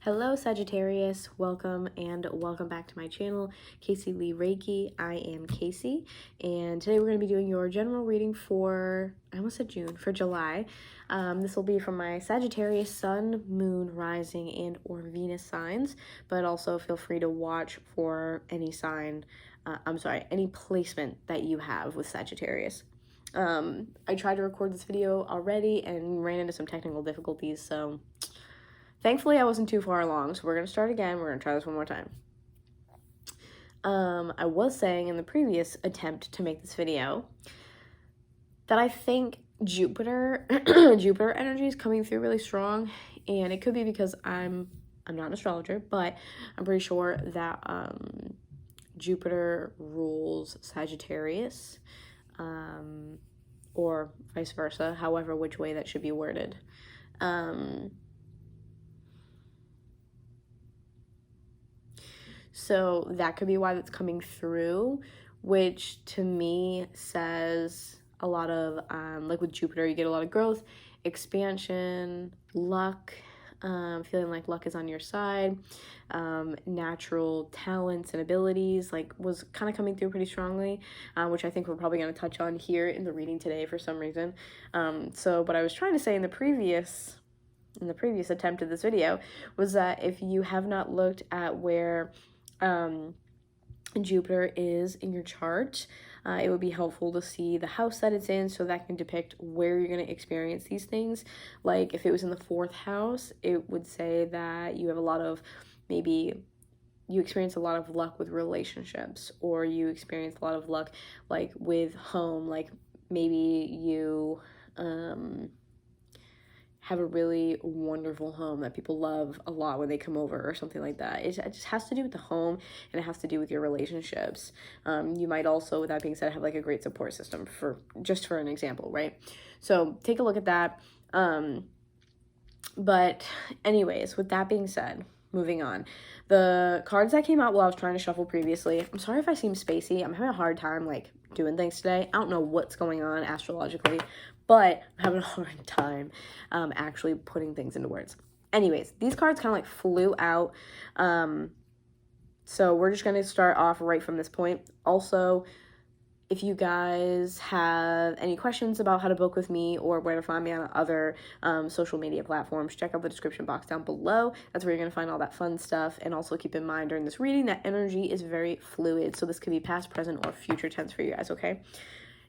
Hello Sagittarius, welcome back to my channel, Caseyleighreiki. I am Casey, and today we're going to be doing your general reading for, I almost said June, for July. This will be from my Sagittarius Sun, Moon, Rising, and or Venus signs, but also feel free to watch for any sign, any placement that you have with Sagittarius. I tried to record this video already and ran into some technical difficulties, so thankfully, I wasn't too far along, so we're going to start again. We're going to try this one more time. I was saying in the previous attempt to make this video that I think Jupiter energy is coming through really strong, and it could be because I'm not an astrologer, but I'm pretty sure that Jupiter rules Sagittarius, or vice versa, however which way that should be worded. So that could be why that's coming through, which to me says a lot of, like with Jupiter, you get a lot of growth, expansion, luck, feeling like luck is on your side, natural talents and abilities, like was kind of coming through pretty strongly, which I think we're probably going to touch on here in the reading today for some reason. So what I was trying to say in the previous attempt of this video was that if you have not looked at where Jupiter is in your chart, it would be helpful to see the house that it's in, so that can depict where you're going to experience these things. Like if it was in the 4th house, it would say that you have a lot of, maybe you experience a lot of luck with relationships, or you experience a lot of luck like with home, like maybe you have a really wonderful home that people love a lot when they come over or something like that. It just has to do with the home, and it has to do with your relationships. You might also, with that being said, have like a great support system, for an example, right? So take a look at that. But anyways, with that being said, moving on. The cards that came out while I was trying to shuffle previously, I'm sorry if I seem spacey. I'm having a hard time like doing things today. I don't know what's going on astrologically, but I'm having a hard time actually putting things into words. Anyways, these cards kind of like flew out. So we're just going to start off right from this point. Also, if you guys have any questions about how to book with me or where to find me on other social media platforms, check out the description box down below. That's where you're going to find all that fun stuff. And also keep in mind during this reading that energy is very fluid. So this could be past, present, or future tense for you guys, okay?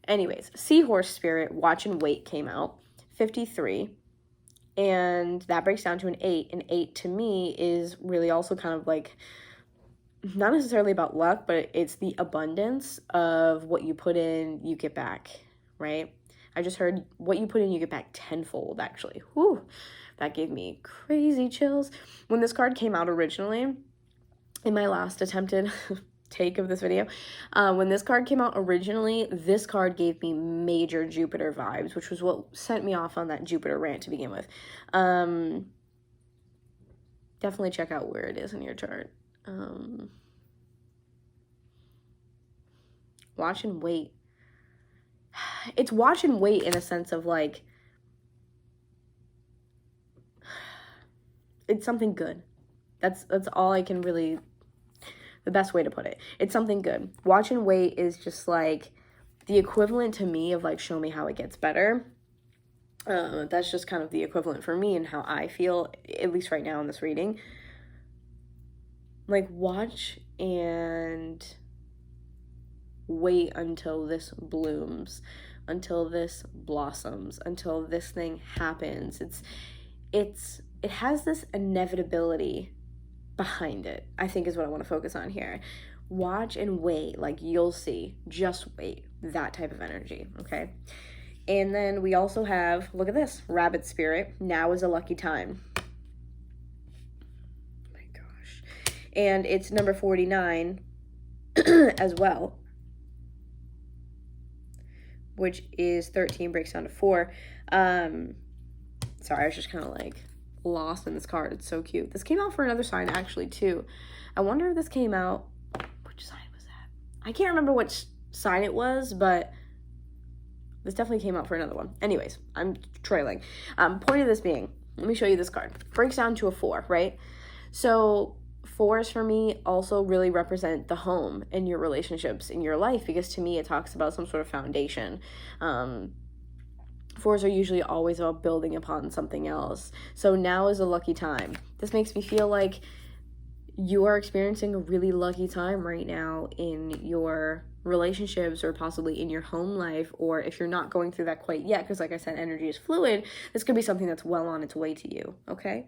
Anyways, Seahorse Spirit, Watch and Wait came out, 53. And that breaks down to an 8. An 8 to me is really also kind of like, not necessarily about luck, but it's the abundance of what you put in, you get back, right? I just heard what you put in, you get back tenfold, actually. Whew, that gave me crazy chills. When this card came out originally, in my last attempted take of this video, when this card came out originally, this card gave me major Jupiter vibes, which was what sent me off on that Jupiter rant to begin with. Definitely check out where it is in your chart. Watch and wait. It's watch and wait in a sense of like, it's something good. That's all I can really, the best way to put it. It's something good. Watch and wait is just like the equivalent to me of like, show me how it gets better. That's just kind of the equivalent for me and how I feel, at least right now in this reading. Like, watch and wait until this blooms, until this blossoms, until this thing happens. It has this inevitability behind it, I think, is what I want to focus on here. Watch and wait, like you'll see, just wait, that type of energy, okay? And then we also have, look at this, Rabbit Spirit, Now is a Lucky Time. And it's number 49 as well, which is 13, breaks down to 4. Sorry, I was just kind of like lost in this card. It's so cute. This came out for another sign actually too. I wonder if this came out, which sign was that? I can't remember which sign it was, but this definitely came out for another one. Anyways, I'm trailing. Point of this being, let me show you this card. Breaks down to a 4, right? So 4s for me also really represent the home and your relationships in your life, because to me it talks about some sort of foundation. 4s are usually always about building upon something else. So now is a lucky time. This makes me feel like you are experiencing a really lucky time right now in your relationships, or possibly in your home life, or if you're not going through that quite yet, because like I said, energy is fluid, this could be something that's well on its way to you, okay?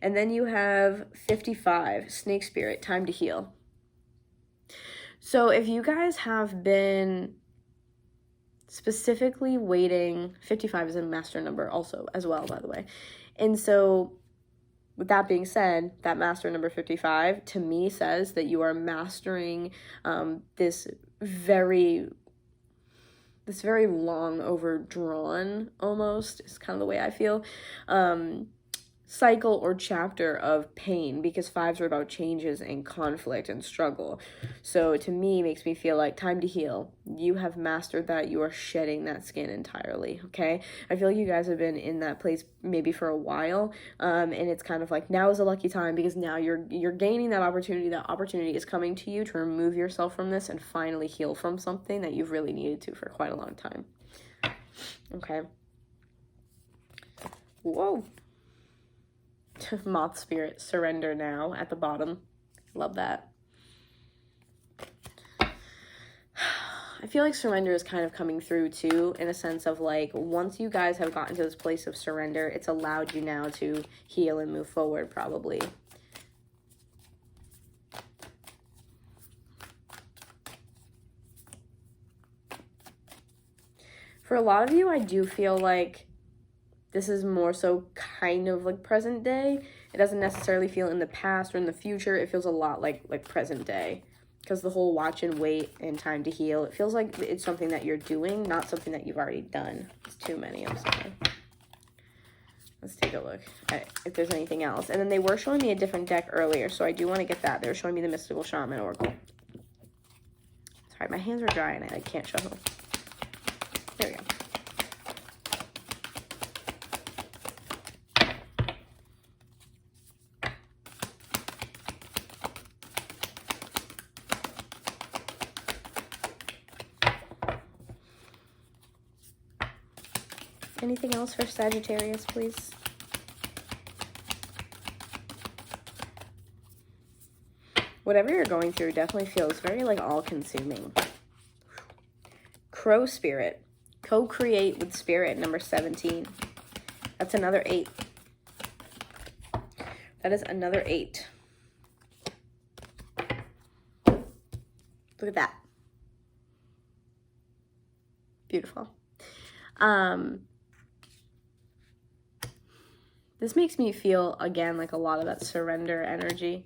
And then you have 55, snake spirit, time to heal. So if you guys have been specifically waiting, 55 is a master number also as well, by the way. And so with that being said, that master number 55 to me says that you are mastering this very long overdrawn, almost, is kind of the way I feel, cycle or chapter of pain, because 5s are about changes and conflict and struggle. So to me, makes me feel like time to heal. You have mastered that. You are shedding that skin entirely, okay? I feel like you guys have been in that place maybe for a while, and it's kind of like now is a lucky time, because now you're gaining that opportunity. That opportunity is coming to you to remove yourself from this and finally heal from something that you've really needed to for quite a long time. Okay. Whoa. Moth spirit, surrender now, at the bottom. Love that. I feel like surrender is kind of coming through too, in a sense of like, once you guys have gotten to this place of surrender, it's allowed you now to heal and move forward, probably. For a lot of you, I do feel like this is more so kind of like present day. It doesn't necessarily feel in the past or in the future. It feels a lot like present day, because the whole watch and wait and time to heal, it feels like it's something that you're doing, not something that you've already done. It's too many, I'm sorry. Let's take a look at if there's anything else. And then they were showing me a different deck earlier, so I do want to get that. They were showing me the Mystical Shaman Oracle. Sorry, my hands are dry and I can't shuffle. There we go. Anything else for Sagittarius, please? Whatever you're going through definitely feels very like all-consuming. Crow spirit, co-create with spirit, number 17. That's another 8. That is another 8. Look at that. Beautiful. This makes me feel, again, like a lot of that surrender energy.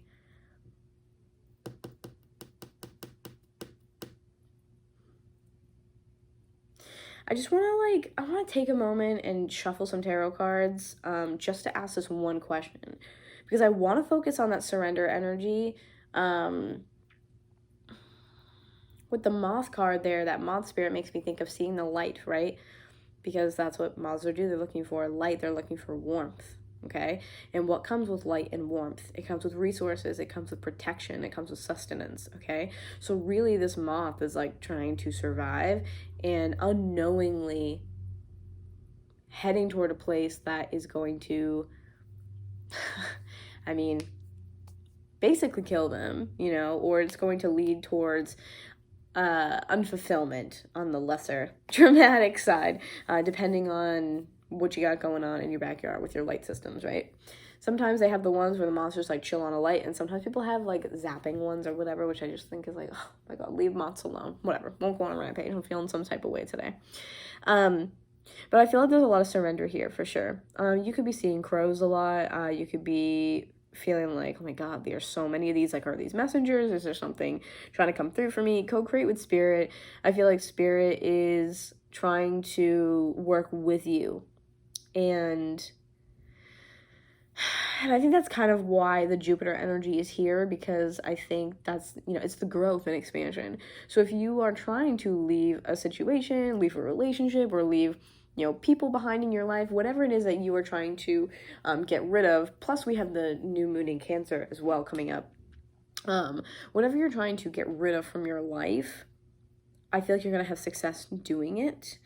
I just want to I want to take a moment and shuffle some tarot cards just to ask this one question, because I want to focus on that surrender energy. With the moth card there, that moth spirit makes me think of seeing the light, right? Because that's what moths do. They're looking for light. They're looking for warmth. Okay, and what comes with light and warmth? It comes with resources, it comes with protection, it comes with sustenance, okay? So really this moth is like trying to survive and unknowingly heading toward a place that is going to, I mean, basically kill them, you know, or it's going to lead towards unfulfillment on the lesser dramatic side, depending on what you got going on in your backyard with your light systems, right? Sometimes they have the ones where the monsters like chill on a light, and sometimes people have like zapping ones or whatever, which I just think is like, oh my god, leave moths alone. Whatever, won't go on a rampage. I'm feeling some type of way today. But I feel like there's a lot of surrender here for sure. You could be seeing crows a lot. You could be feeling like, oh my god, there's so many of these. Like, are these messengers? Is there something trying to come through for me? Co-create with spirit. I feel like spirit is trying to work with you. And I think that's kind of why the Jupiter energy is here, because I think that's, you know, it's the growth and expansion. So if you are trying to leave a situation, leave a relationship, or leave people behind in your life, whatever it is that you are trying to get rid of. Plus, we have the new moon in Cancer as well coming up. Whatever you're trying to get rid of from your life, I feel like you're going to have success doing it.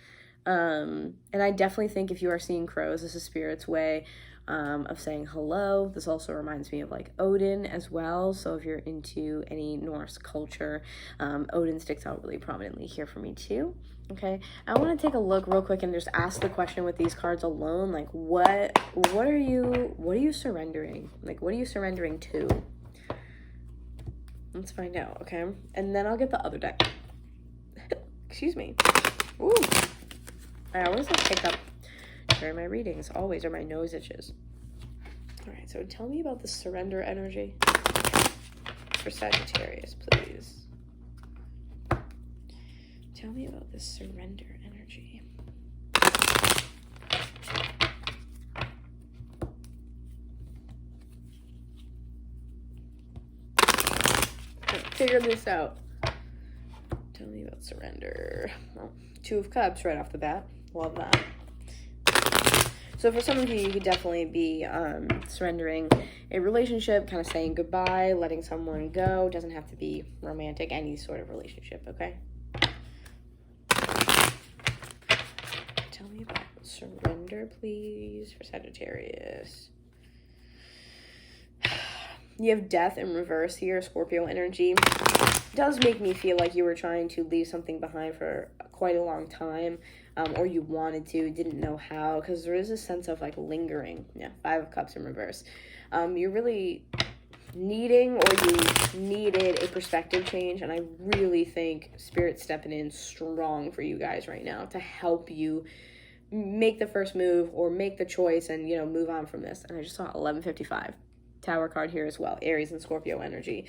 And I definitely think if you are seeing crows, this is Spirit's way of saying hello. This also reminds me of like Odin as well. So if you're into any Norse culture, Odin sticks out really prominently here for me too. Okay, I want to take a look real quick and just ask the question with these cards alone, like what are you surrendering? Like, what are you surrendering to? Let's find out, okay? And then I'll get the other deck. Excuse me. Ooh. I always like pick up during my readings, always, or my nose itches. All right, so tell me about the surrender energy for Sagittarius, please. Tell me about this surrender energy. Figure this out. Tell me about surrender. Well, Two of Cups right off the bat. Love that. So for some of you could definitely be surrendering a relationship, kind of saying goodbye, letting someone go. Doesn't have to be romantic, any sort of relationship, okay? Tell me about surrender, please, for Sagittarius. You have death in reverse here, Scorpio energy. Does make me feel like you were trying to leave something behind for quite a long time, or you wanted to, didn't know how, because there is a sense of like lingering. Yeah, Five of Cups in reverse. You're really needing, or you needed a perspective change, and I really think Spirit's stepping in strong for you guys right now to help you make the first move or make the choice and, move on from this. And I just saw 1155. Tower card here as well, Aries and Scorpio energy.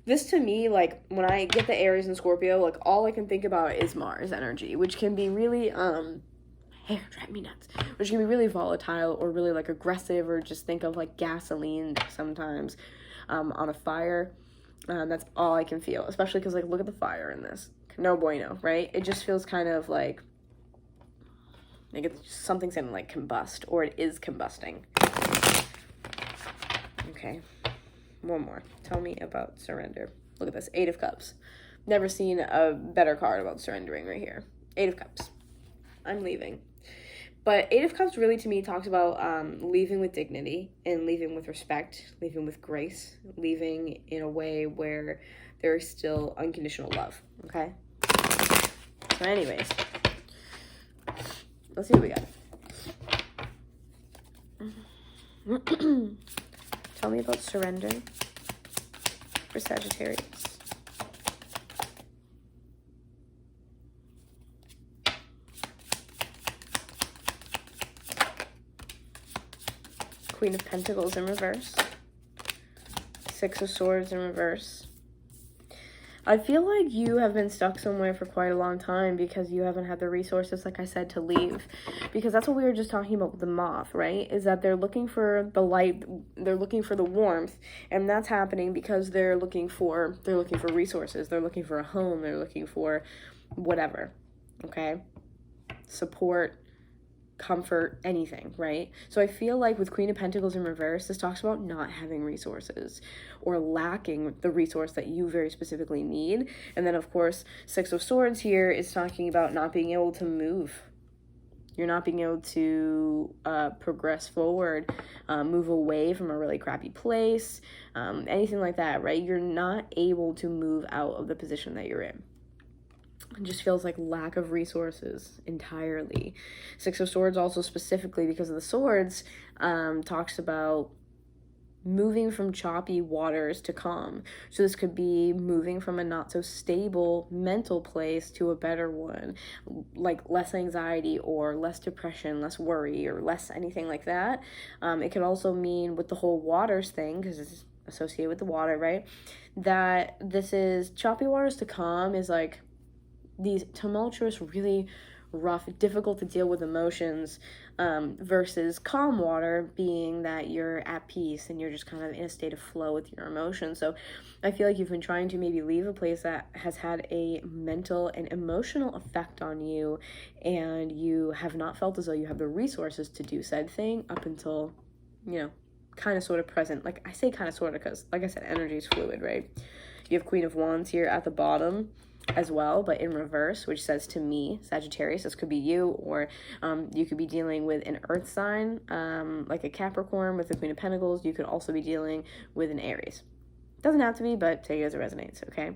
This to me, like when I get the Aries and Scorpio, like all I can think about is Mars energy, which can be really hair drive me nuts, which can be really volatile or really like aggressive, or just think of like gasoline sometimes on a fire. That's all I can feel, especially because like look at the fire in this. No bueno, right? It just feels kind of like it's something's gonna like combust, or it is combusting. Okay, one more. Tell me about surrender. Look at this, Eight of Cups. Never seen a better card about surrendering right here. Eight of Cups. I'm leaving. But Eight of Cups really to me talks about leaving with dignity and leaving with respect, leaving with grace, leaving in a way where there is still unconditional love, okay? So anyways, let's see what we got. Tell me about surrender for Sagittarius. Queen of Pentacles in reverse. Six of Swords in reverse. I feel like you have been stuck somewhere for quite a long time because you haven't had the resources, like I said, to leave. Because that's what we were just talking about with the moth, right? Is that they're looking for the light, they're looking for the warmth, and that's happening because they're looking for resources, they're looking for a home, they're looking for whatever, okay? Support, comfort, anything, right? So I feel like with Queen of Pentacles in reverse, this talks about not having resources or lacking the resource that you very specifically need. And then of course, Six of Swords here is talking about not being able to move. You're not being able to progress forward, move away from a really crappy place, anything like that, right? You're not able to move out of the position that you're in. It just feels like lack of resources entirely. Six of Swords also specifically because of the swords talks about moving from choppy waters to calm. So this could be moving from a not so stable mental place to a better one, like less anxiety or less depression, less worry, or less anything like that. It could also mean with the whole waters thing, because it's associated with the water, right? That this is choppy waters to calm is like these tumultuous, really rough, difficult to deal with emotions, versus calm water being that you're at peace and you're just kind of in a state of flow with your emotions. So I feel like you've been trying to maybe leave a place that has had a mental and emotional effect on you, and you have not felt as though you have the resources to do said thing up until, kind of sort of present. Like I say kind of sort of because, like I said, energy is fluid, right? You have Queen of Wands here at the bottom as well, but in reverse, which says to me, Sagittarius, this could be you, or you could be dealing with an earth sign, like a Capricorn with the Queen of Pentacles. You could also be dealing with an Aries. Doesn't have to be, but take it as it resonates, okay?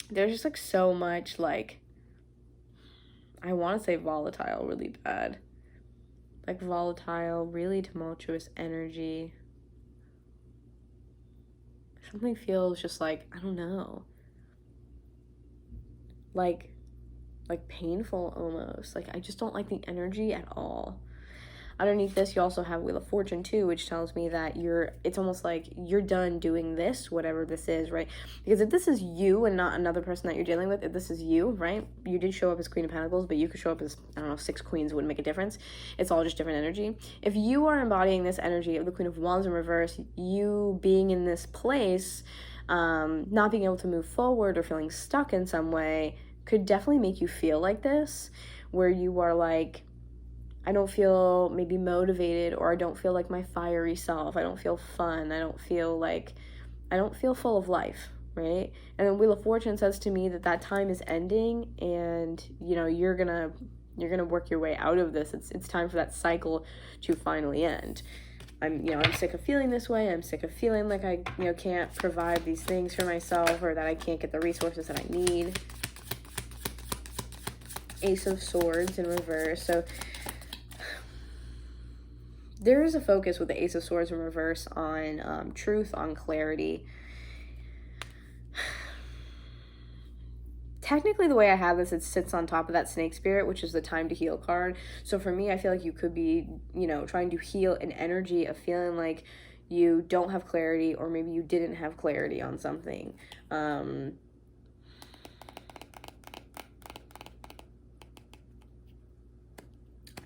There's just like so much, like, I want to say volatile really bad. Like volatile, really tumultuous energy. Something feels just like, I don't know, like painful almost. Like I just don't like the energy at all. Underneath this, you also have Wheel of Fortune too, which tells me that it's almost like you're done doing this, whatever this is, right? Because if this is you and not another person that you're dealing with, if this is you, right? You did show up as Queen of Pentacles, but you could show up as, I don't know, 6 queens, wouldn't make a difference. It's all just different energy. If you are embodying this energy of the Queen of Wands in reverse, you being in this place, not being able to move forward or feeling stuck in some way, could definitely make you feel like this, where you are like, I don't feel maybe motivated, or I don't feel like my fiery self. I don't feel fun. I don't feel full of life, right? And then Wheel of Fortune says to me that time is ending, and you're gonna work your way out of this. It's time for that cycle to finally end. I'm sick of feeling this way. I'm sick of feeling like I can't provide these things for myself, or that I can't get the resources that I need. Ace of Swords in reverse. So there is a focus with the Ace of Swords in reverse on truth, on clarity. Technically, the way I have this, it sits on top of that Snake Spirit, which is the Time to Heal card. So for me, I feel like you could be, trying to heal an energy of feeling like you don't have clarity, or maybe you didn't have clarity on something.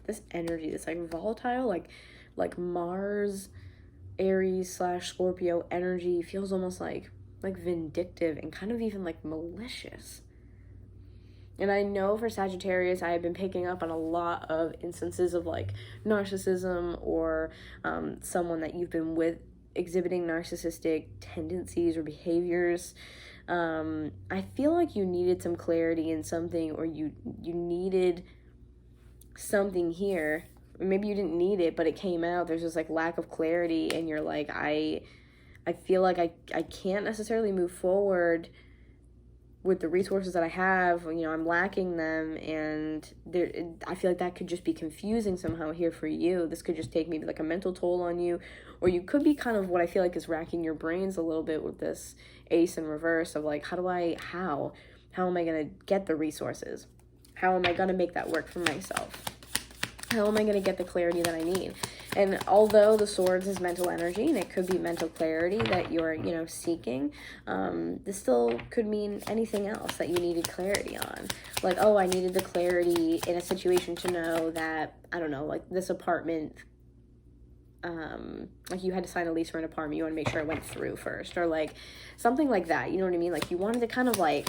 This energy, this like volatile, like Mars, Aries / Scorpio energy feels almost like vindictive and kind of even like malicious. And I know for Sagittarius, I have been picking up on a lot of instances of like narcissism, or someone that you've been with exhibiting narcissistic tendencies or behaviors. I feel like you needed some clarity in something, or you needed something here. Maybe you didn't need it, but it came out. There's this like lack of clarity, and you're like, I feel like I can't necessarily move forward with the resources that I have. I'm lacking them, and I feel like that could just be confusing somehow here for you. This could just take maybe like a mental toll on you, or you could be kind of what I feel like is racking your brains a little bit with this Ace in reverse of like, how am I going to get the resources? How am I going to make that work for myself? How am I going to get the clarity that I need? And although the Swords is mental energy, and it could be mental clarity that you're, seeking, this still could mean anything else that you needed clarity on. Like, oh, I needed the clarity in a situation to know that, I don't know, like this apartment, like you had to sign a lease for an apartment. You want to make sure it went through first, or like something like that. You know what I mean? Like you wanted to kind of like,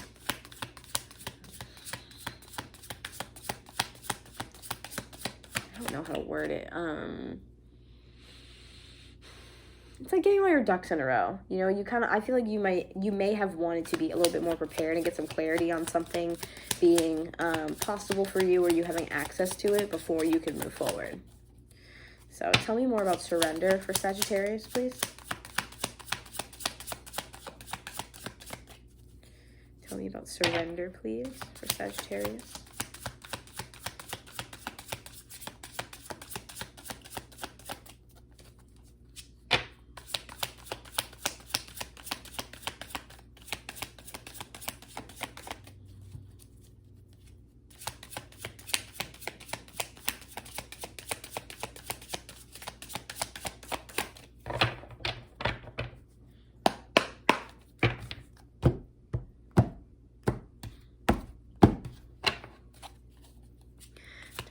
I don't know how to word it. It's like getting all your ducks in a row. I feel like you may have wanted to be a little bit more prepared and get some clarity on something being possible for you, or you having access to it before you could move forward. So tell me more about surrender for Sagittarius, please. Tell me about surrender, please, for Sagittarius.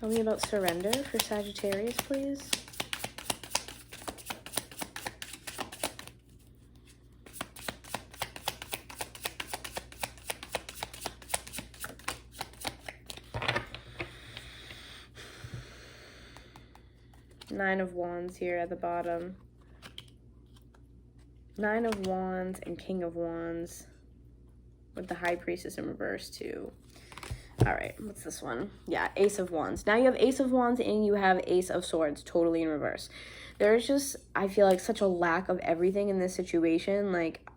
Tell me about surrender for Sagittarius, please. Nine of Wands here at the bottom. Nine of Wands and King of Wands with the High Priestess in reverse too. All right, what's this one? Yeah, Ace of Wands. Now you have Ace of Wands and you have Ace of Swords, totally in reverse. There's just, I feel like, such a lack of everything in this situation. Like,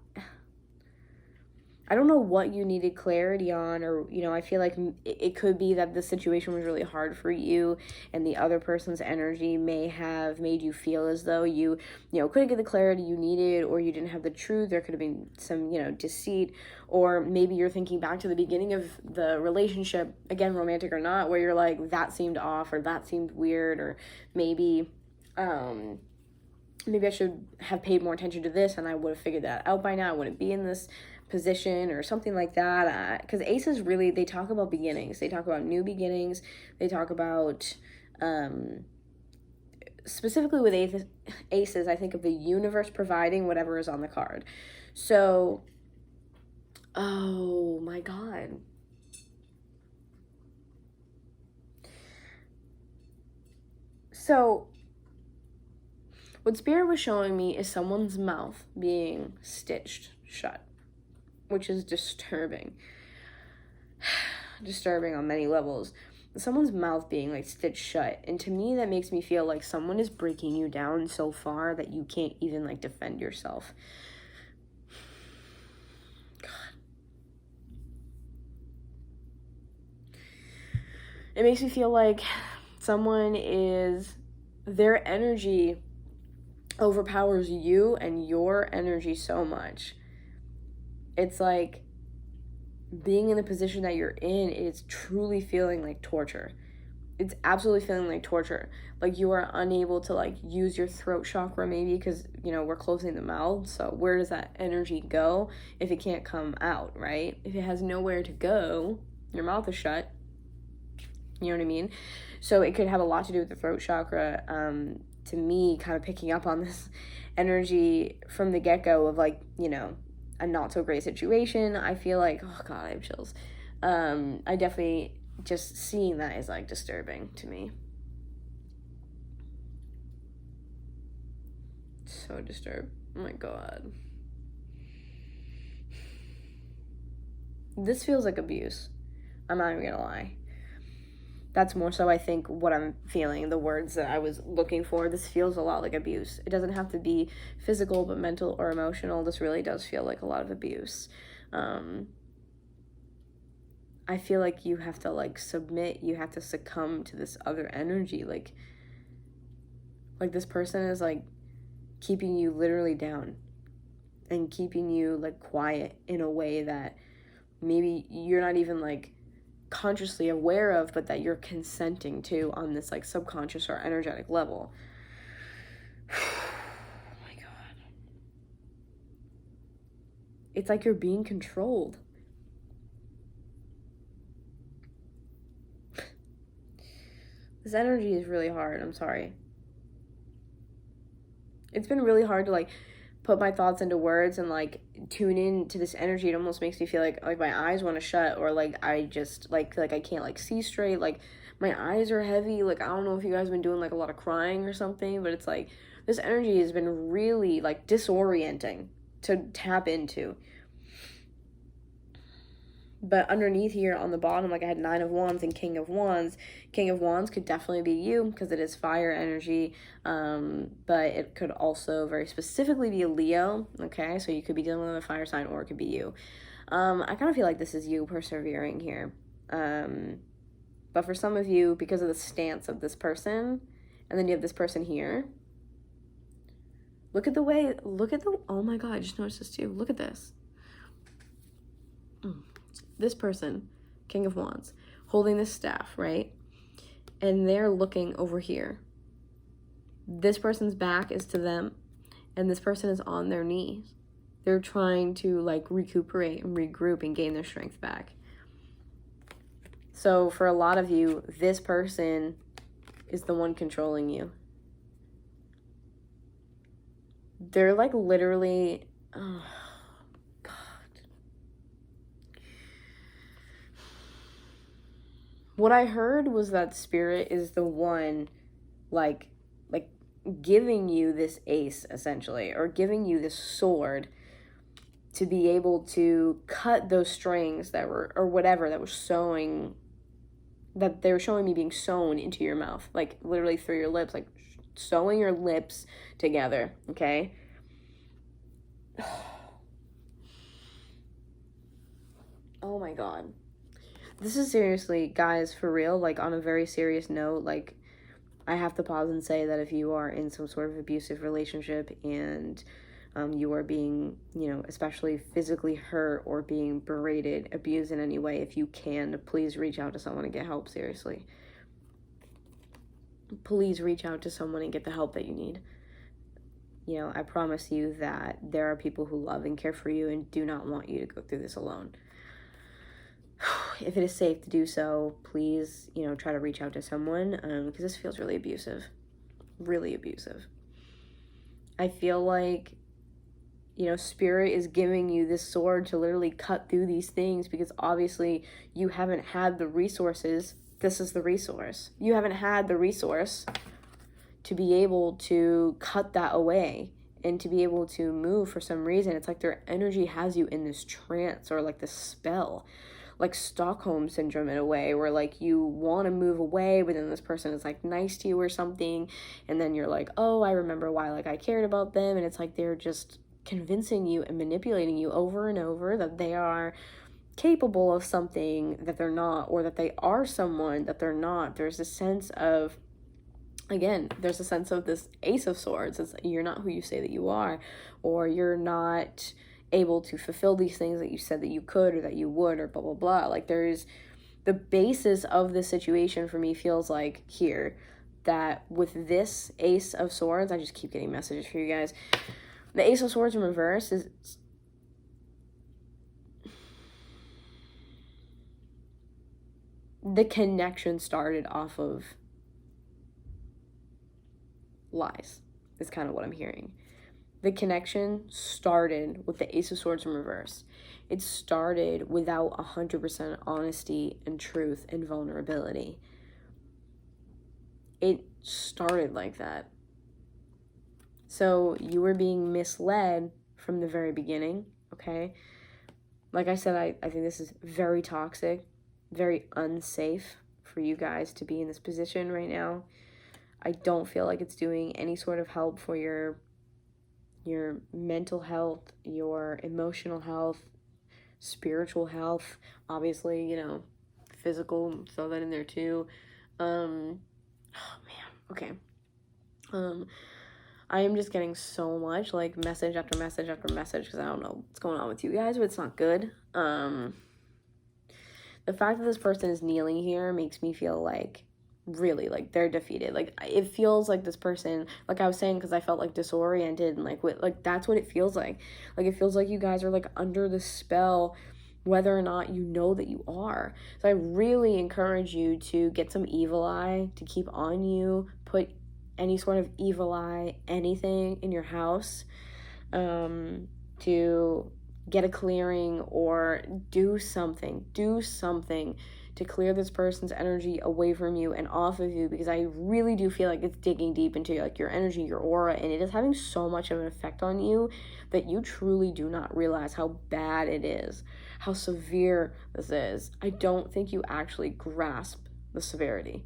I don't know what you needed clarity on, or, you know, I feel like it could be that the situation was really hard for you and the other person's energy may have made you feel as though you couldn't get the clarity you needed, or you didn't have the truth. There could have been some, deceit, or maybe you're thinking back to the beginning of the relationship, again, romantic or not, where you're like, that seemed off, or that seemed weird, or maybe I should have paid more attention to this and I would have figured that out by now. I wouldn't be in this position or something like that, because aces really, they talk about beginnings, they talk about new beginnings, they talk about specifically with aces, I think of the universe providing whatever is on the card. So, oh my god, so what Spirit was showing me is someone's mouth being stitched shut, which is disturbing. Disturbing on many levels. Someone's mouth being like stitched shut. And to me, that makes me feel like someone is breaking you down so far that you can't even like defend yourself. God. It makes me feel like their energy overpowers you and your energy so much. It's like being in the position that you're in, it's truly feeling like torture. It's absolutely feeling like torture. Like you are unable to like use your throat chakra maybe, because, we're closing the mouth. So where does that energy go if it can't come out, right? If it has nowhere to go, your mouth is shut. You know what I mean? So it could have a lot to do with the throat chakra. To me, kind of picking up on this energy from the get-go of like, a not so great situation. I feel like, oh god, I have chills. I definitely, just seeing that is like disturbing to me. So disturbed. Oh my god. This feels like abuse. I'm not even gonna lie. That's more so, I think, what I'm feeling, the words that I was looking for. This feels a lot like abuse. It doesn't have to be physical, but mental or emotional. This really does feel like a lot of abuse. I feel like you have to, like, submit. You have to succumb to this other energy. Like this person is, like, keeping you literally down and keeping you, like, quiet in a way that maybe you're not even, like, consciously aware of, but that you're consenting to on this like subconscious or energetic level. Oh my god. It's like you're being controlled. This energy is really hard. I'm sorry. It's been really hard to like put my thoughts into words and like tune in to this energy. It almost makes me feel like my eyes want to shut, or like I just like I can't like see straight. Like my eyes are heavy. Like I don't know if you guys have been doing like a lot of crying or something, but it's like this energy has been really like disorienting to tap into. But underneath here on the bottom, like I had Nine of Wands and King of Wands. King of Wands could definitely be you because it is fire energy. But it could also very specifically be a Leo. Okay, so you could be dealing with a fire sign, or it could be you. I kind of feel like this is you persevering here. But for some of you, because of the stance of this person, and then you have this person here. Oh my god, I just noticed this too. Look at this. This person, King of Wands, holding this staff, right? And they're looking over here. This person's back is to them, and this person is on their knees. They're trying to like recuperate and regroup and gain their strength back. So for a lot of you, this person is the one controlling you. They're like literally, oh God. What I heard was that spirit is the one like giving you this ace essentially, or giving you this sword to be able to cut those strings that were, or whatever that was sewing, that they were showing me being sewn into your mouth, like literally through your lips, like sewing your lips together, okay? Oh my God. This is seriously, guys, for real, like on a very serious note, like I have to pause and say that if you are in some sort of abusive relationship and you are being, especially physically hurt or being berated, abused in any way, if you can, please reach out to someone and get help, seriously. Please reach out to someone and get the help that you need. I promise you that there are people who love and care for you and do not want you to go through this alone. If it is safe to do so, please, try to reach out to someone, because this feels really abusive. Really abusive. I feel like, spirit is giving you this sword to literally cut through these things, because obviously you haven't had the resources. This is the resource. You haven't had the resource to be able to cut that away and to be able to move for some reason. It's like their energy has you in this trance or like this spell, like Stockholm syndrome in a way, where like you want to move away, but then this person is like nice to you or something, and then you're like, oh, I remember why like I cared about them, and it's like they're just convincing you and manipulating you over and over that they are capable of something that they're not, or that they are someone that they're not. There's a sense of, again, there's a sense of this Ace of Swords. It's you're not who you say that you are, or you're not able to fulfill these things that you said that you could or that you would, or blah blah blah. Like there's the basis of this situation for me feels like here, that with this Ace of Swords, I just keep getting messages for you guys. The Ace of Swords in reverse is the connection started off of lies, is kind of what I'm hearing. The connection started with the Ace of Swords in reverse. It started without 100% honesty and truth and vulnerability. It started like that. So you were being misled from the very beginning, okay? Like I said, I think this is very toxic, very unsafe for you guys to be in this position right now. I don't feel like it's doing any sort of help for your mental health, your emotional health, spiritual health, obviously, physical, throw that in there too. Oh man, okay. I am just getting so much like message after message after message, because I don't know what's going on with you guys, but it's not good. The fact that this person is kneeling here makes me feel like really like they're defeated. Like it feels like this person, like I was saying, because I felt like disoriented and like that's what it feels like. Like it feels like you guys are like under the spell, whether or not you know that you are. So I really encourage you to get some evil eye to keep on you. Put any sort of evil eye, anything in your house, to get a clearing or do something to clear this person's energy away from you and off of you, because I really do feel like it's digging deep into like your energy, your aura, and it is having so much of an effect on you that you truly do not realize how bad it is, how severe this is. I don't think you actually grasp the severity.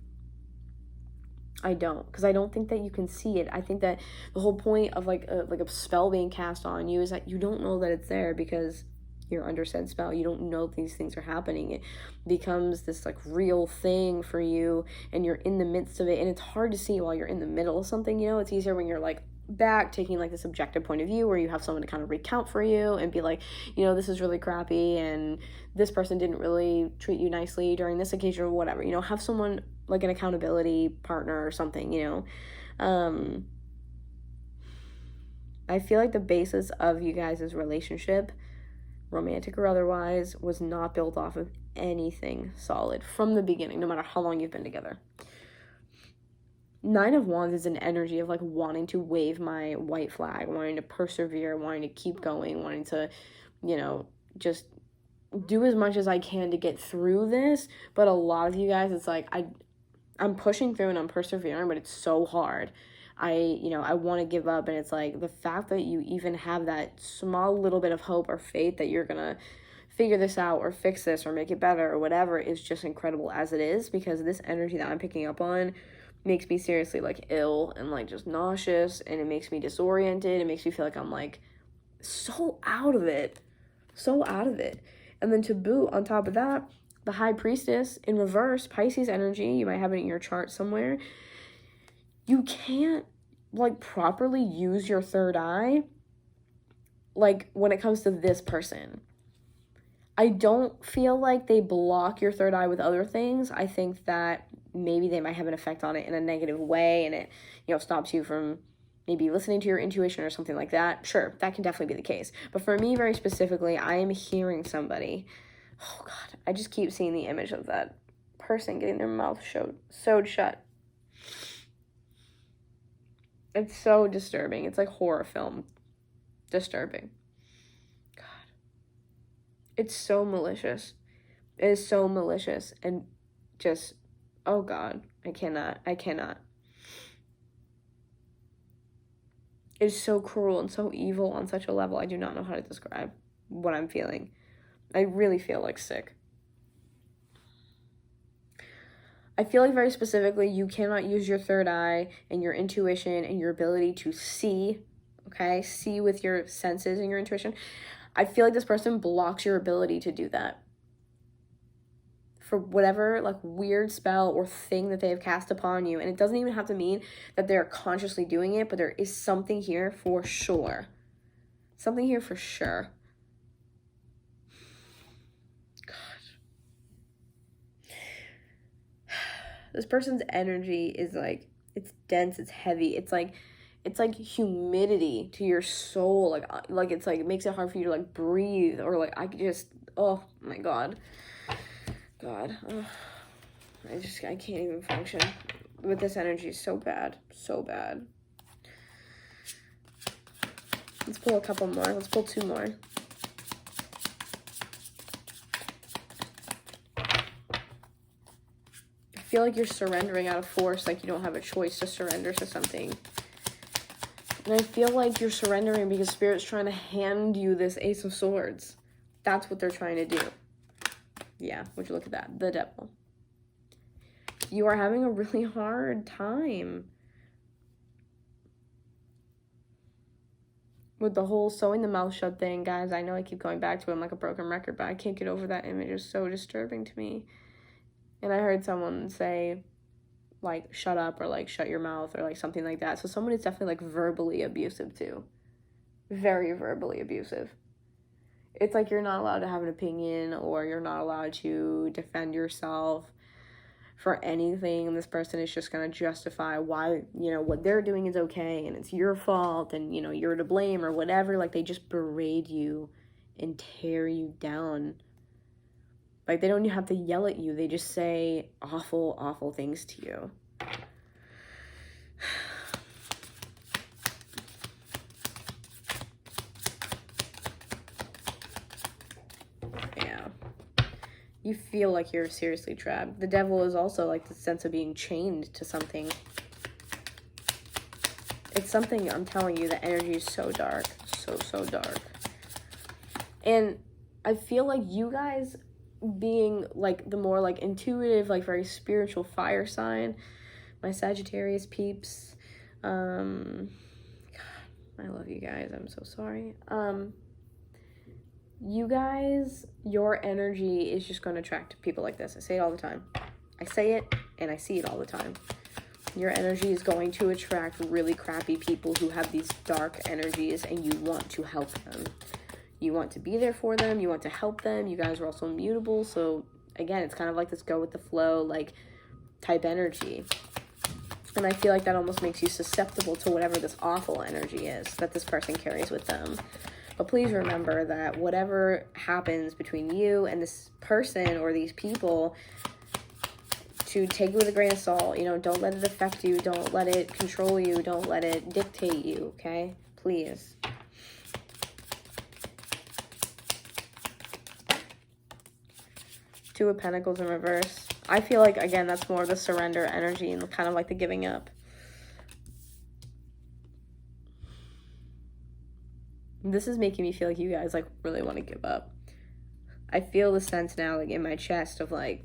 I don't, because I don't think that you can see it. I think that the whole point of like a spell being cast on you is that you don't know that it's there, because you're under said spell. You don't know these things are happening. It becomes this like real thing for you, and you're in the midst of it, and it's hard to see while you're in the middle of something. It's easier when you're like back taking like this objective point of view, where you have someone to kind of recount for you and be like, this is really crappy, and this person didn't really treat you nicely during this occasion, or whatever. Have someone like an accountability partner or something. I feel like the basis of you guys' relationship romantic or otherwise, was not built off of anything solid from the beginning, no matter how long you've been together. 9 of Wands is an energy of like wanting to wave my white flag, wanting to persevere, wanting to keep going, wanting to, you know, just do as much as I can to get through this. But a lot of you guys, it's like I'm pushing through and I'm persevering, but it's so hard. I want to give up, and it's like the fact that you even have that small little bit of hope or faith that you're gonna figure this out or fix this or make it better or whatever is just incredible as it is, because this energy that I'm picking up on makes me seriously like ill and like just nauseous, and it makes me disoriented. It makes me feel like I'm like so out of it. And then to boot, on top of that, the High Priestess in reverse, Pisces energy, you might have it in your chart somewhere. You can't like properly use your third eye like when it comes to this person. I don't feel like they block your third eye with other things. I think that maybe they might have an effect on it in a negative way, and it, you know, stops you from maybe listening to your intuition or something like that. Sure, that can definitely be the case. But for me, very specifically, I am hearing somebody. Oh God, I just keep seeing the image of that person getting their mouth sewed shut. It's so disturbing. It's like horror film disturbing. God. It's so malicious. It is so malicious and just, oh God, I cannot. It is so cruel and so evil on such a level. I do not know how to describe what I'm feeling. I really feel like sick. I feel like very specifically, you cannot use your third eye and your intuition and your ability to see, okay? See with your senses and your intuition. I feel like this person blocks your ability to do that. For whatever like weird spell or thing that they have cast upon you. And it doesn't even have to mean that they're consciously doing it, but there is something here for sure. Something here for sure. This person's energy is like, it's dense, it's heavy, it's like humidity to your soul, like it's like, it makes it hard for you to like breathe, or like I could just, oh my God, oh, I can't even function with this energy. So bad. Let's pull a couple more. Let's pull 2 more. I feel like you're surrendering out of force, like you don't have a choice to surrender to something. And I feel like you're surrendering because Spirit's trying to hand you this Ace of Swords. That's what they're trying to do. Yeah, would you look at that? The Devil. You are having a really hard time with the whole sewing the mouth shut thing, guys. I know I keep going back to it. I'm like a broken record, but I can't get over that image. It's so disturbing to me. And I heard someone say, like, shut up, or, like, shut your mouth, or, like, something like that. So someone is definitely, like, verbally abusive, too. Very verbally abusive. It's like you're not allowed to have an opinion, or you're not allowed to defend yourself for anything. And this person is just going to justify why, you know, what they're doing is okay, and it's your fault, and, you know, you're to blame, or whatever. Like, they just berate you and tear you down. Like, they don't even have to yell at you. They just say awful, awful things to you. Yeah. You feel like you're seriously trapped. The Devil is also like the sense of being chained to something. It's something, I'm telling you, the energy is so dark. So dark. And I feel like you guys, being like the more like intuitive, like very spiritual fire sign, my Sagittarius peeps, God, I love you guys. I'm so sorry. You guys, your energy is just going to attract people like this. I say it all the time. I say it and I see it all the time. Your energy is going to attract really crappy people who have these dark energies, and you want to help them. You want to be there for them. You want to help them. You guys are also immutable. So again, it's kind of like this go with the flow, like type energy. And I feel like that almost makes you susceptible to whatever this awful energy is that this person carries with them. But please remember that whatever happens between you and this person or these people, to take it with a grain of salt. You know, don't let it affect you. Don't let it control you. Don't let it dictate you, okay? Please. Two of Pentacles in reverse. I feel like, again, that's more of the surrender energy and kind of like the giving up. This is making me feel like you guys, like, really want to give up. I feel the sense now, like, in my chest of, like,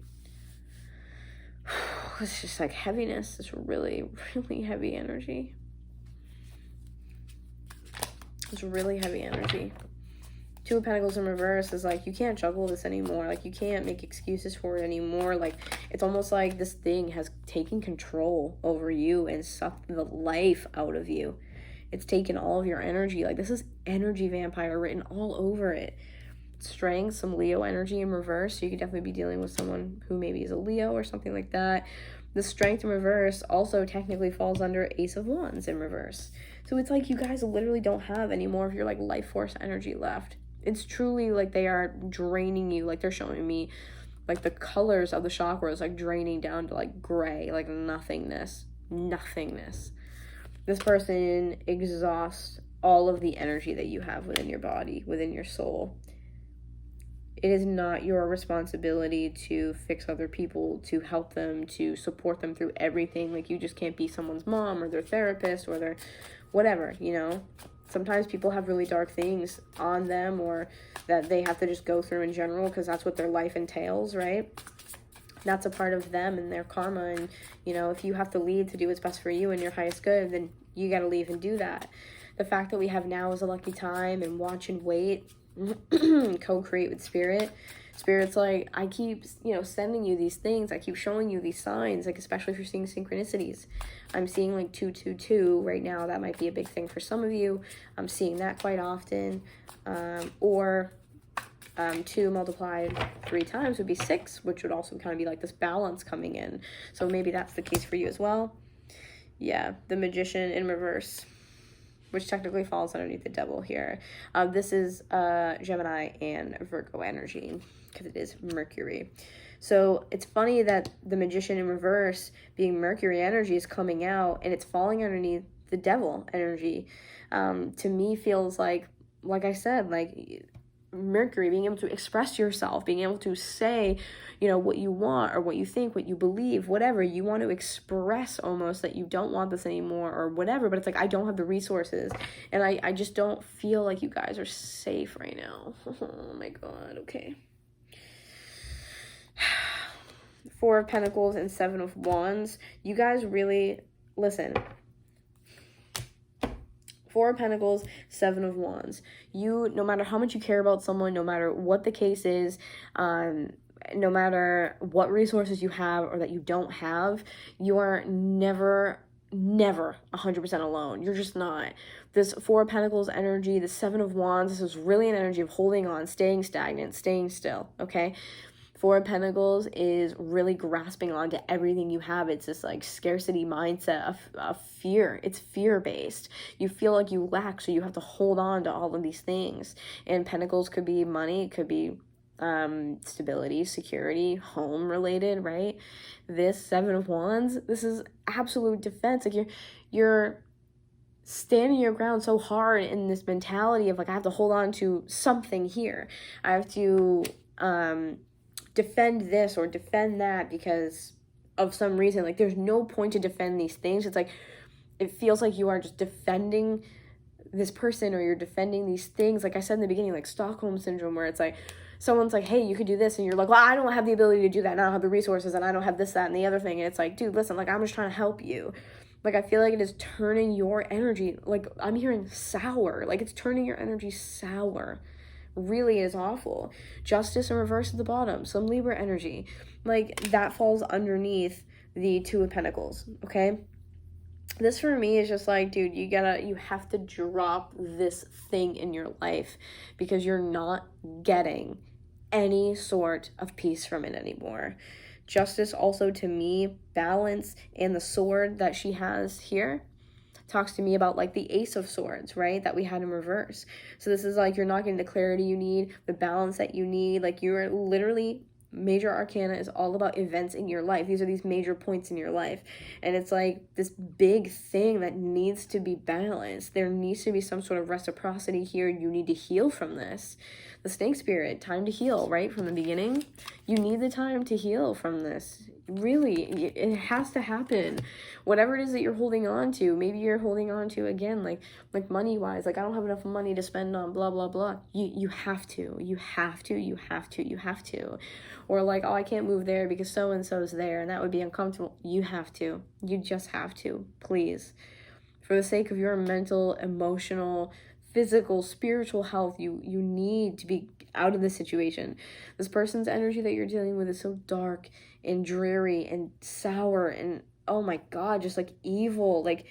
it's just, like, heaviness. It's really, really heavy energy. It's really heavy energy. Two of Pentacles in reverse is like, you can't juggle this anymore. Like, you can't make excuses for it anymore. Like, it's almost like this thing has taken control over you and sucked the life out of you. It's taken all of your energy. Like, this is energy vampire written all over it. Strength, some Leo energy in reverse. So you could definitely be dealing with someone who maybe is a Leo or something like that. The strength in reverse also technically falls under Ace of Wands in reverse. So it's like you guys literally don't have any more of your, like, life force energy left. It's truly like they are draining you. Like, they're showing me, like, the colors of the chakras, like, draining down to, like, gray, like, nothingness. Nothingness. This person exhausts all of the energy that you have within your body, within your soul. It is not your responsibility to fix other people, to help them, to support them through everything. Like, you just can't be someone's mom or their therapist or their whatever, you know? Sometimes people have really dark things on them or that they have to just go through in general because that's what their life entails, right? That's a part of them and their karma. And, you know, if you have to leave to do what's best for you and your highest good, then you got to leave and do that. The fact that we have now is a lucky time, and watch and wait, co-create with spirit. Spirit's like, I keep, you know, sending you these things. I keep showing you these signs, like, especially if you're seeing synchronicities. I'm seeing, like, 222 right now. That might be a big thing for some of you. I'm seeing that quite often. Or 2 multiplied 3 times would be 6, which would also kind of be like this balance coming in. So maybe that's the case for you as well. Yeah, the Magician in reverse, which technically falls underneath the Devil here. This is Gemini and Virgo energy, because it is Mercury. So it's funny that the Magician in reverse, being Mercury energy, is coming out, and it's falling underneath the Devil energy. To me, feels like I said, like, Mercury, being able to express yourself, being able to say, you know, what you want or what you think, what you believe, whatever you want to express, almost that you don't want this anymore or whatever. But it's like, I don't have the resources, and I just don't feel like you guys are safe right now. Oh my God. Okay. 4 of Pentacles and 7 of Wands. You guys really, listen. 4 of Pentacles, 7 of Wands. You, no matter how much you care about someone, no matter what the case is, no matter what resources you have or that you don't have, you are never 100% alone. You're just not. This 4 of Pentacles energy, the 7 of Wands, this is really an energy of holding on, staying stagnant, staying still, okay? 4 of Pentacles is really grasping on to everything you have. It's this, like, scarcity mindset of fear. It's fear-based. You feel like you lack, so you have to hold on to all of these things. And Pentacles could be money, it could be stability, security, home-related, right? This 7 of Wands, this is absolute defense. Like, you're standing your ground so hard in this mentality of, like, I have to hold on to something here. I have to defend this or defend that because of some reason. Like, there's no point to defend these things. It's like, it feels like you are just defending this person, or you're defending these things. Like I said in the beginning, like Stockholm syndrome, where it's like, someone's like, hey, you could do this, and you're like, well, I don't have the ability to do that, and I don't have the resources, and I don't have this, that, and the other thing. And it's like, dude, listen, like, I'm just trying to help you. Like, I feel like it is turning your energy, like, I'm hearing sour. Like, it's turning your energy sour. Really is awful. Justice in reverse at the bottom, some Libra energy, like, that falls underneath the 2 of Pentacles. Okay, this for me is just like, dude, you have to drop this thing in your life because you're not getting any sort of peace from it anymore. Justice also, to me, balance, and the sword that she has here, talks to me about like the Ace of Swords, right, that we had in reverse. So this is like you're not getting the clarity you need, the balance that you need. Like you're literally, major arcana is all about events in your life. These are these major points in your life, and it's like this big thing that needs to be balanced. There needs to be some sort of reciprocity here. You need to heal from this. The snake spirit, time to heal, right? From the beginning, you need the time to heal from this. Really, it has to happen. Whatever it is that you're holding on to, maybe you're holding on to, again, like money wise, like I don't have enough money to spend on blah blah blah. You have to, or like, oh, I can't move there because so and so's there and that would be uncomfortable. You have to, you just have to, please, for the sake of your mental, emotional, physical, spiritual health. You need to be out of this situation. This person's energy that you're dealing with is so dark and dreary and sour and, oh my God, just like evil. Like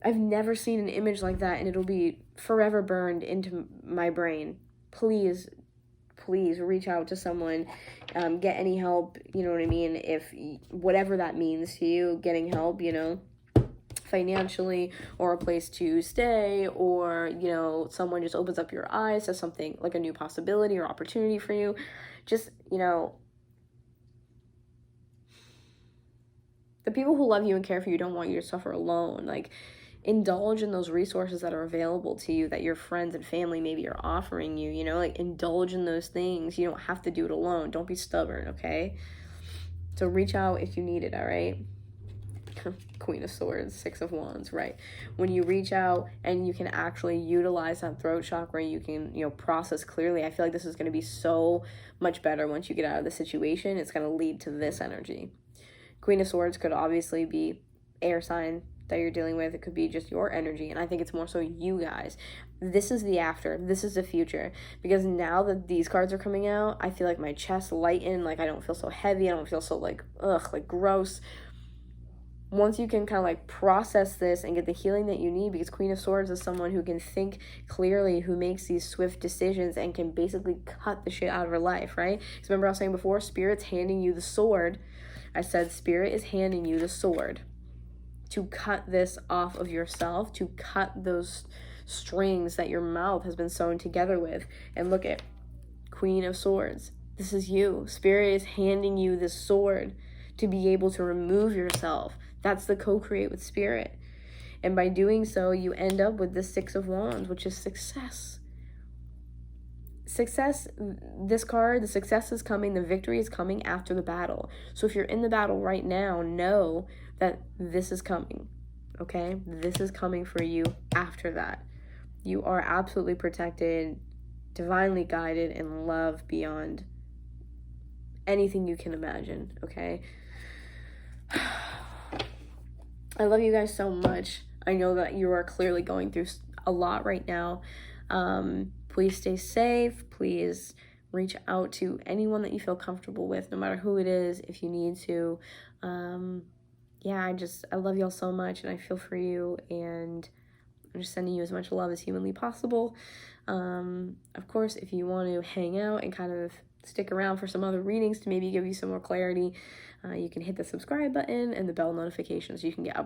I've never seen an image like that, and it'll be forever burned into my brain. Please reach out to someone, get any help, you know what I mean? If whatever that means to you, getting help, you know, financially, or a place to stay, or, you know, someone just opens up your eyes to something like a new possibility or opportunity for you. Just, you know, the people who love you and care for you don't want you to suffer alone. Like, indulge in those resources that are available to you, that your friends and family maybe are offering you, you know, like indulge in those things. You don't have to do it alone. Don't be stubborn, okay? So reach out if you need it, all right? Queen of Swords, Six of Wands, right? When you reach out and you can actually utilize that throat chakra, you can, you know, process clearly. I feel like this is going to be so much better once you get out of the situation. It's going to lead to this energy. Queen of Swords could obviously be air sign that you're dealing with. It could be just your energy, and I think it's more so you guys. This is the after, this is the future, because now that these cards are coming out, I feel like my chest lightened. Like I don't feel so heavy, I don't feel so like like gross. Once you can kind of like process this and get the healing that you need, because Queen of Swords is someone who can think clearly, who makes these swift decisions and can basically cut the shit out of her life, right? Because remember I was saying before, Spirit's handing you the sword. I said Spirit is handing you the sword to cut this off of yourself, to cut those strings that your mouth has been sewn together with. And look at Queen of Swords. This is you. Spirit is handing you this sword to be able to remove yourself. That's the co-create with Spirit. And by doing so, you end up with the Six of Wands, which is success. Success, this card, the success is coming, the victory is coming after the battle. So if you're in the battle right now, know that this is coming, okay? This is coming for you after that. You are absolutely protected, divinely guided, and loved beyond anything you can imagine, okay? I love you guys so much. I know that you are clearly going through a lot right now. Please stay safe. Please reach out to anyone that you feel comfortable with, no matter who it is, if you need to. Yeah, I love y'all so much, and I feel for you, and I'm just sending you as much love as humanly possible. Of course, if you want to hang out and kind of stick around for some other readings to maybe give you some more clarity, you can hit the subscribe button and the bell notification so you can get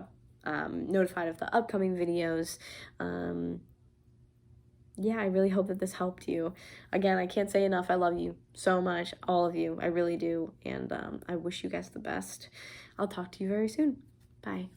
notified of the upcoming videos. Yeah, I really hope that this helped you. Again, I can't say enough. I love you so much, all of you. I really do. And I wish you guys the best. I'll talk to you very soon. Bye.